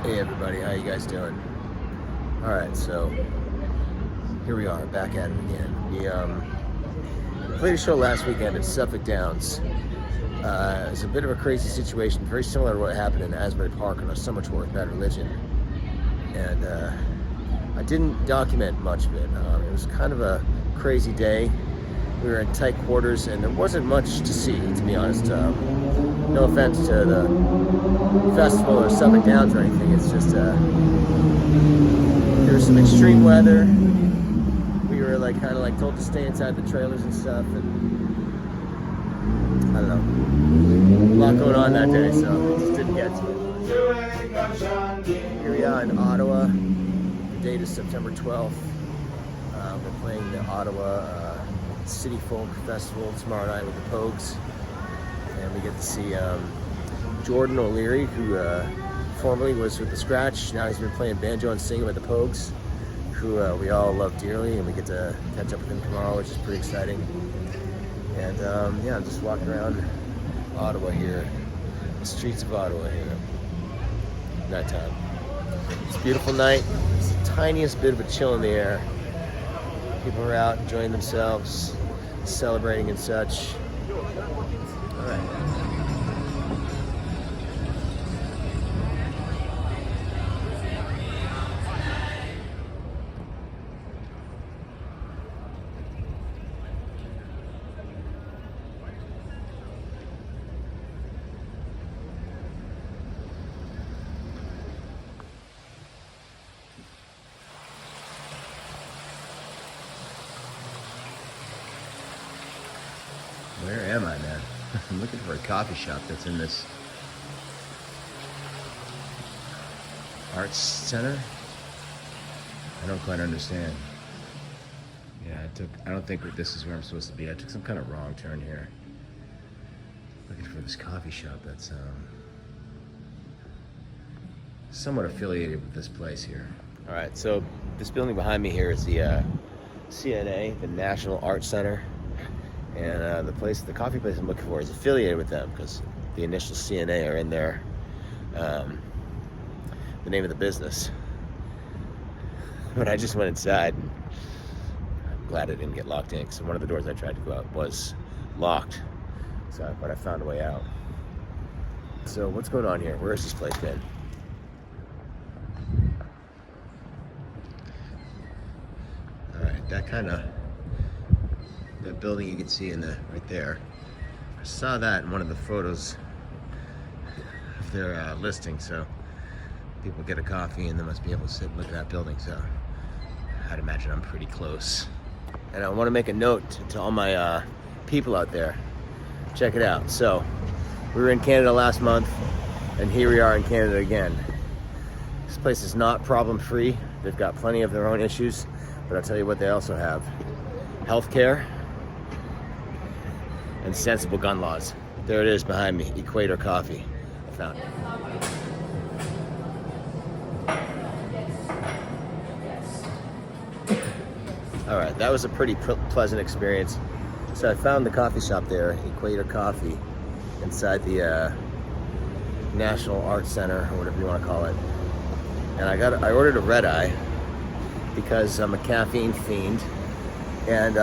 Hey everybody, how you guys doing? All right, so here we are, back at it again. We played a show last weekend at Suffolk Downs. It was a bit of a crazy situation, very similar to what happened in Asbury Park on our summer tour with Bad Religion. And I didn't document much of it. It was kind of a crazy day. We were in tight quarters and there wasn't much to see, to be honest. No offense to the festival or Suffolk Downs or anything, it's just there was some extreme weather. We were kind of told to stay inside the trailers and stuff, and I don't know, a lot going on that day, so I just didn't get to it. Here we are in Ottawa. The date is September 12th. We're playing the Ottawa City Folk Festival tomorrow night with the Pogues, and we get to see Jordan O'Leary, who formerly was with the Scratch. Now he's been playing banjo and singing with the Pogues, who we all love dearly, and we get to catch up with him tomorrow, which is pretty exciting. And yeah, I'm just walking around Ottawa here, the streets of Ottawa here, nighttime. It's a beautiful night. It's the tiniest bit of a chill in the air. People are out enjoying themselves, celebrating and such. All right. Where am I, man? I'm looking for a coffee shop that's in this arts center. I don't quite understand. Yeah, I don't think this is where I'm supposed to be. I took some kind of wrong turn here. Looking for this coffee shop that's somewhat affiliated with this place here. All right, so this building behind me here is the CNA, the National Arts Center. And the coffee place I'm looking for is affiliated with them because the initials CNA are in there, the name of the business. But I just went inside. I'm glad I didn't get locked in because one of the doors I tried to go out was locked. But I found a way out. So what's going on here? Where has this place been? All right, that building you can see right there. I saw that in one of the photos of their listing, so people get a coffee and they must be able to sit and look at that building, so I'd imagine I'm pretty close. And I want to make a note to all my people out there. Check it out. So, we were in Canada last month, and here we are in Canada again. This place is not problem-free. They've got plenty of their own issues, but I'll tell you what they also have. Healthcare and sensible gun laws. There it is behind me, Equator Coffee. I found it. All right, that was a pretty pleasant experience. So I found the coffee shop there, Equator Coffee, inside the National Arts Center, or whatever you want to call it. And I ordered a red eye because I'm a caffeine fiend. And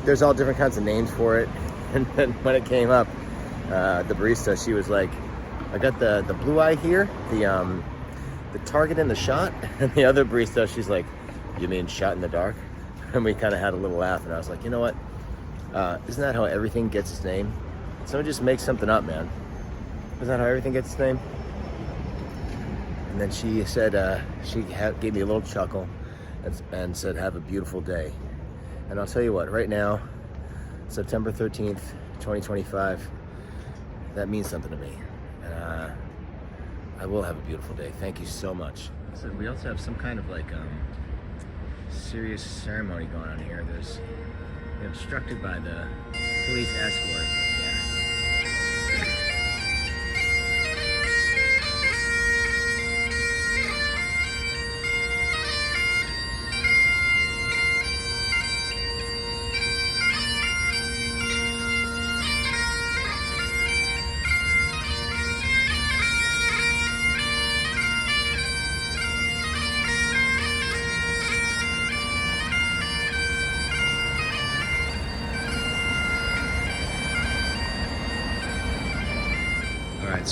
there's all different kinds of names for it. And then when it came up, the barista, she was like, I got the blue eye here, the target in the shot. And the other barista, she's like, you mean shot in the dark? And we kind of had a little laugh, and I was like, you know what? Isn't that how everything gets its name? Someone just makes something up, man. Isn't that how everything gets its name? And then she said, gave me a little chuckle and said, have a beautiful day. And I'll tell you what, right now, September 13th, 2025, that means something to me. And I will have a beautiful day. Thank you so much. So we also have some kind of serious ceremony going on here. They're obstructed by the police escort.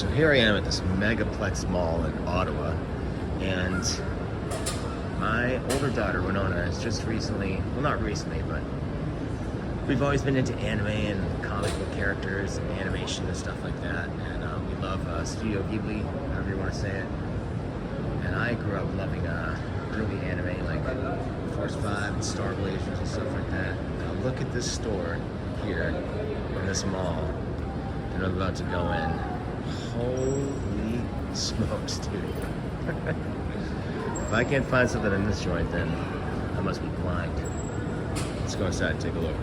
So here I am at this megaplex mall in Ottawa, and my older daughter, Winona, has just recently, well not recently, but we've always been into anime and comic book characters and animation and stuff like that, and we love Studio Ghibli, however you want to say it. And I grew up loving early anime like Force 5 and Star Blazers and stuff like that. Now look at this store here in this mall that I'm about to go in. Holy smokes, dude. If I can't find something in this joint, then I must be blind. Let's go inside and take a look.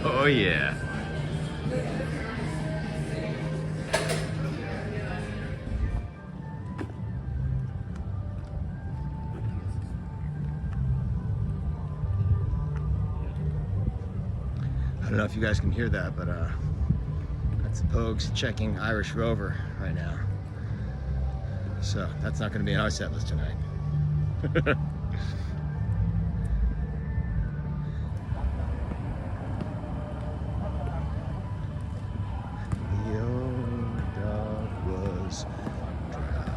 Oh yeah. I don't know if you guys can hear that, but that's the Pogues checking Irish Rover right now. So that's not going to be on our set list tonight. The old dog was drowned.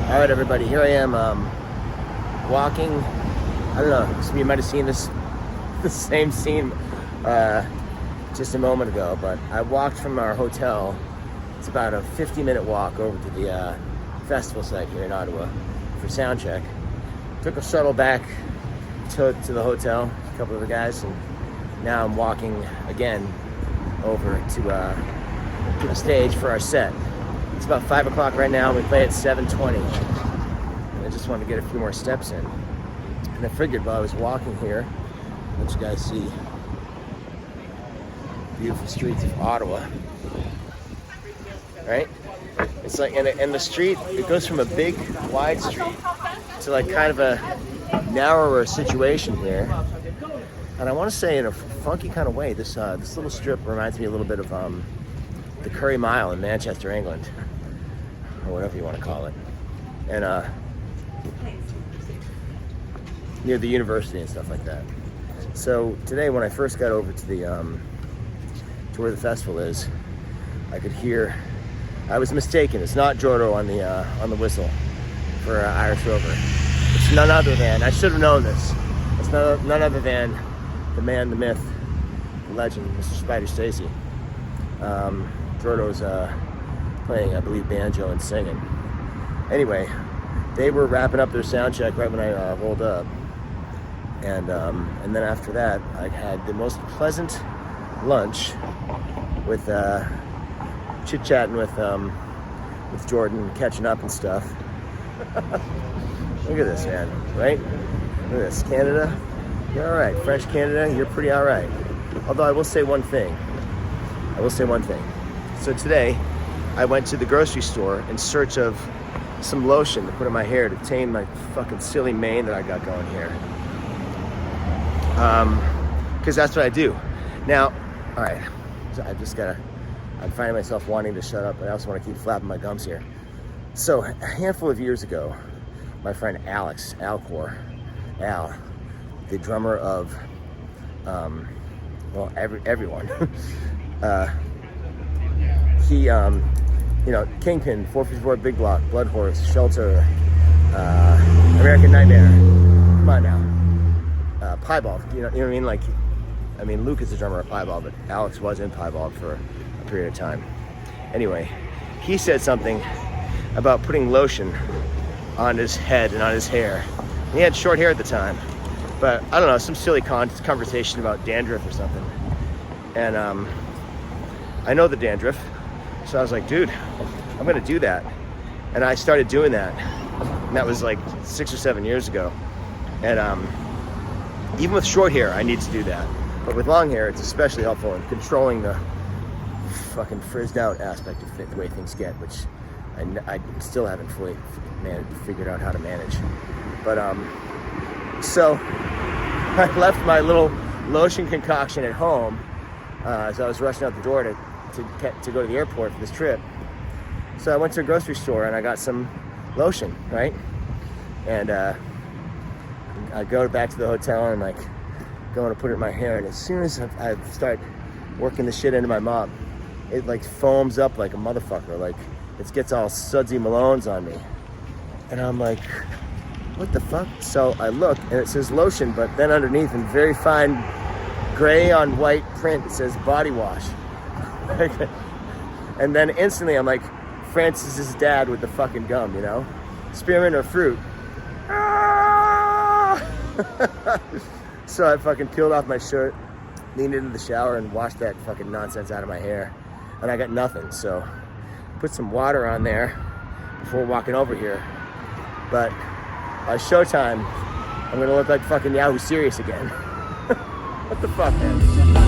All right, everybody, here I am walking. I don't know, some of you might have seen the same scene just a moment ago, but I walked from our hotel. It's about a 50-minute walk over to the festival site here in Ottawa for sound check. Took a shuttle back to the hotel, a couple of the guys, and now I'm walking again over to the stage for our set. It's about 5 o'clock right now. We play at 7:20. And I just wanted to get a few more steps in. And I figured while I was walking here, let you guys see beautiful streets of Ottawa. Right? It's like, and the street, it goes from a big, wide street to like kind of a narrower situation here. And I want to say in a funky kind of way, this little strip reminds me a little bit of the Curry Mile in Manchester, England, or whatever you want to call it, and near the university and stuff like that. So today, when I first got over to the to where the festival is, I could hear. I was mistaken. It's not Jordo on the whistle for Irish Rover. It's none other than, I should have known this. It's none other than the man, the myth, the legend, Mr. Spider Stacy. Jordo's playing, I believe, banjo and singing. Anyway, they were wrapping up their sound check right when I rolled up, and then after that, I had the most pleasant lunch with chit-chatting with Jordan, catching up and stuff. Look at this, man, right? Look at this, Canada. You're all right. French Canada, you're pretty all right. Although I will say one thing. So today, I went to the grocery store in search of some lotion to put in my hair to tame my fucking silly mane that I got going here. Because that's what I do. Now, all right, so I'm finding myself wanting to shut up, but I also want to keep flapping my gums here. So a handful of years ago, my friend Alex Alcor, Al, the drummer of, everyone, he, Kingpin, 454 Big Block, Blood Horse, Shelter, American Nightmare, come on now, Piebald, you know what I mean, like, I mean, Luke is the drummer of Piebald, but Alex was in Piebald for a period of time. Anyway, he said something about putting lotion on his head and on his hair. And he had short hair at the time, but I don't know, some silly conversation about dandruff or something. And I know the dandruff, so I was like, dude, I'm gonna do that. And I started doing that, and that was like 6 or 7 years ago. And even with short hair, I need to do that. But with long hair, it's especially helpful in controlling the fucking frizzed out aspect of the way things get, which I still haven't fully figured out how to manage. But so I left my little lotion concoction at home as I was rushing out the door to go to the airport for this trip. So I went to a grocery store and I got some lotion, right? And I go back to the hotel and like going to put it in my hair, and as soon as I start working the shit into my mop, it like foams up like a motherfucker. Like it gets all sudsy Malones on me. And I'm like, what the fuck? So I look and it says lotion, but then underneath in very fine gray on white print, it says body wash. And then instantly I'm like Francis's dad with the fucking gum, you know? Spearmint or fruit. So I fucking peeled off my shirt, leaned into the shower and washed that fucking nonsense out of my hair. And I got nothing, so put some water on there before walking over here. But by showtime, I'm gonna look like fucking Yahoo Serious again. What the fuck, man?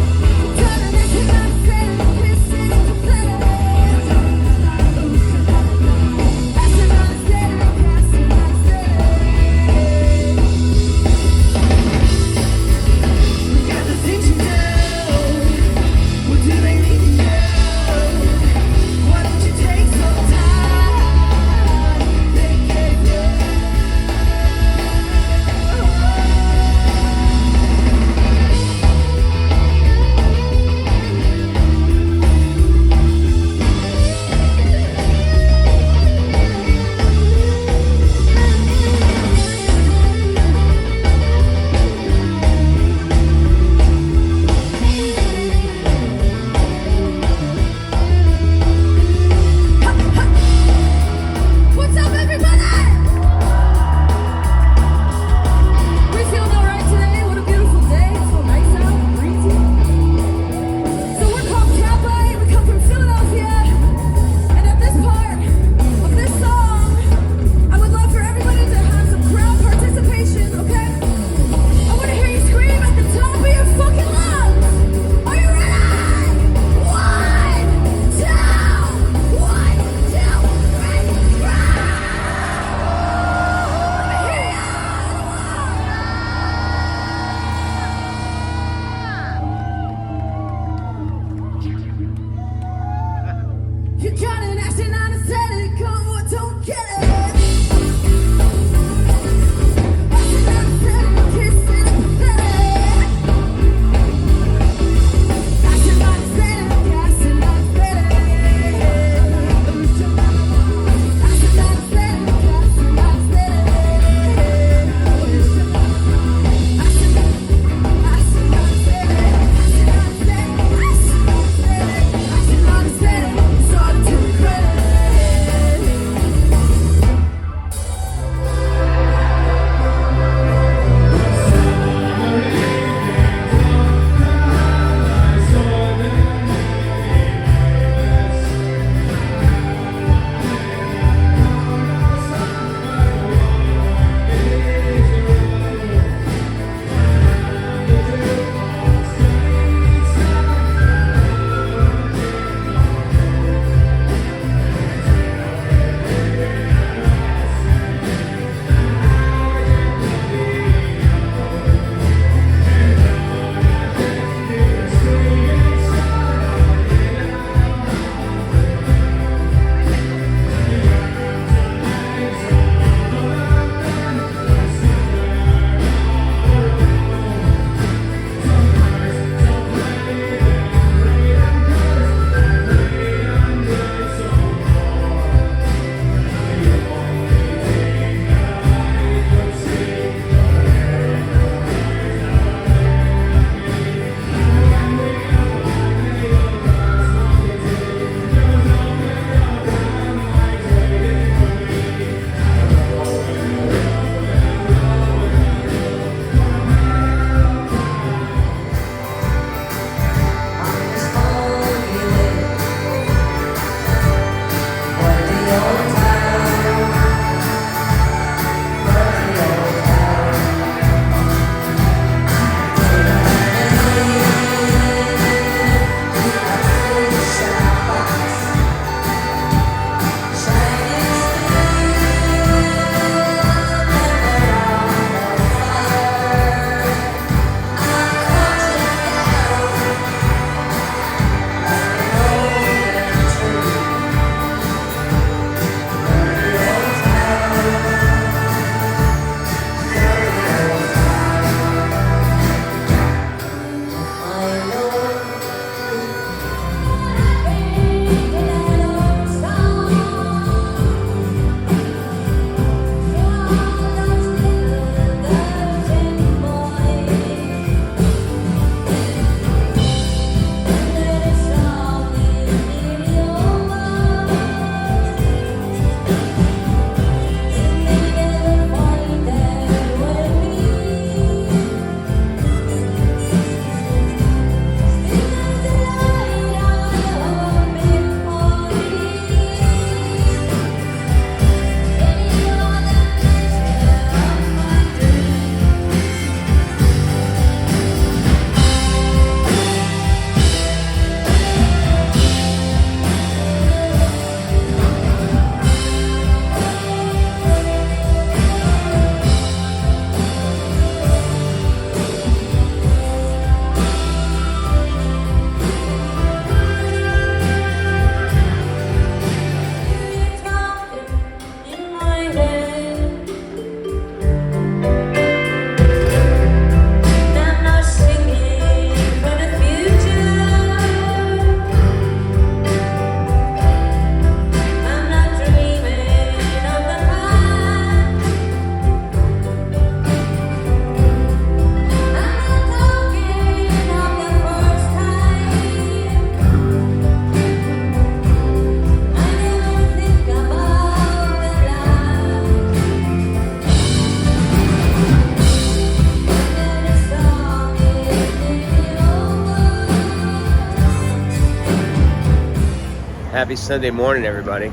Happy Sunday morning, everybody.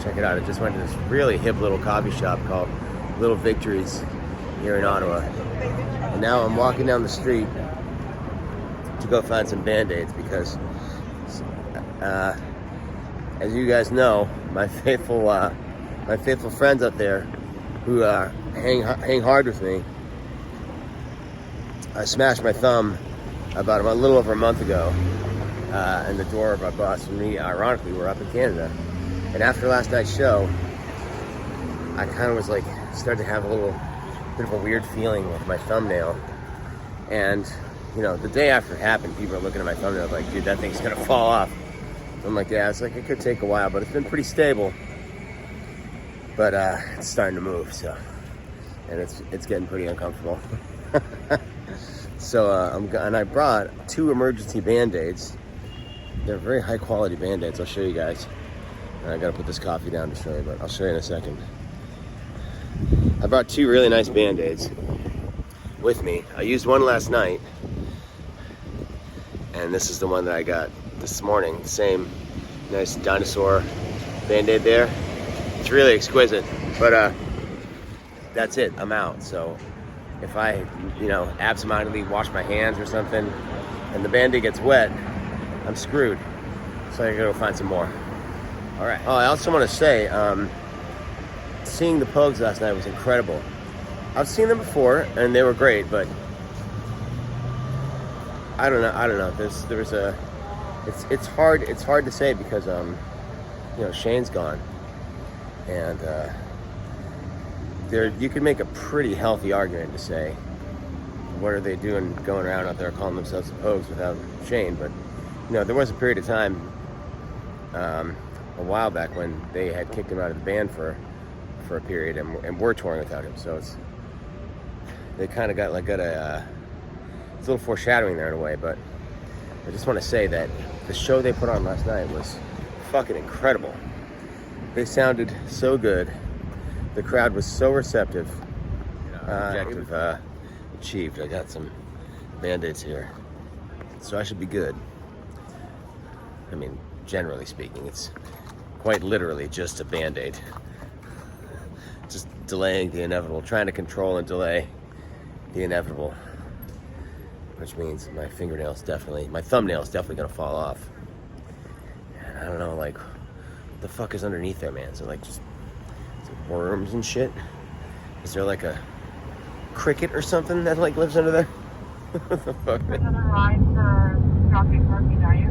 Check it out. I just went to this really hip little coffee shop called Little Victories here in Ottawa. And now I'm walking down the street to go find some Band-Aids because, as you guys know, my faithful friends out there who hang hard with me, I smashed my thumb about a little over a month ago in the door of our bus. And me, ironically, we're up in Canada. And after last night's show, I kind of was like, started to have a little bit of a weird feeling with my thumbnail. And, you know, the day after it happened, people are looking at my thumbnail like, dude, that thing's gonna fall off. I'm like, yeah, it's like, it could take a while, but it's been pretty stable. But it's starting to move, so. And it's getting pretty uncomfortable. So, and I brought 2 emergency Band-Aids. They're very high quality Band-Aids. I'll show you guys. I gotta put this coffee down to show you, but I'll show you in a second. I brought 2 really nice Band-Aids with me. I used one last night, and this is the one that I got this morning. Same nice dinosaur Band-Aid there. It's really exquisite, but that's it. I'm out. So if I, you know, absentmindedly wash my hands or something, and the Band-Aid gets wet, I'm screwed. So I gotta go find some more. All right. Oh, I also want to say, seeing the Pogues last night was incredible. I've seen them before, and they were great, but I don't know. It's hard to say because you know, Shane's gone, and you could make a pretty healthy argument to say, what are they doing going around out there calling themselves the Pogues without Shane? But you know, there was a period of time a while back when they had kicked him out of the band for a period and were touring without him. So they kind of got a it's a little foreshadowing there in a way. But I just want to say that the show they put on last night was fucking incredible. They sounded so good. The crowd was so receptive. Objective achieved. I got some Band-Aids here, so I should be good. I mean, generally speaking, it's quite literally just a Band-Aid. Just delaying the inevitable, trying to control and delay the inevitable. Which means my thumbnail's definitely gonna fall off. And I don't know, like, what the fuck is underneath there, man? So like, just worms and shit? Is there like a cricket or something that like lives under there? What the fuck, man? Another ride for dropping parking, are you?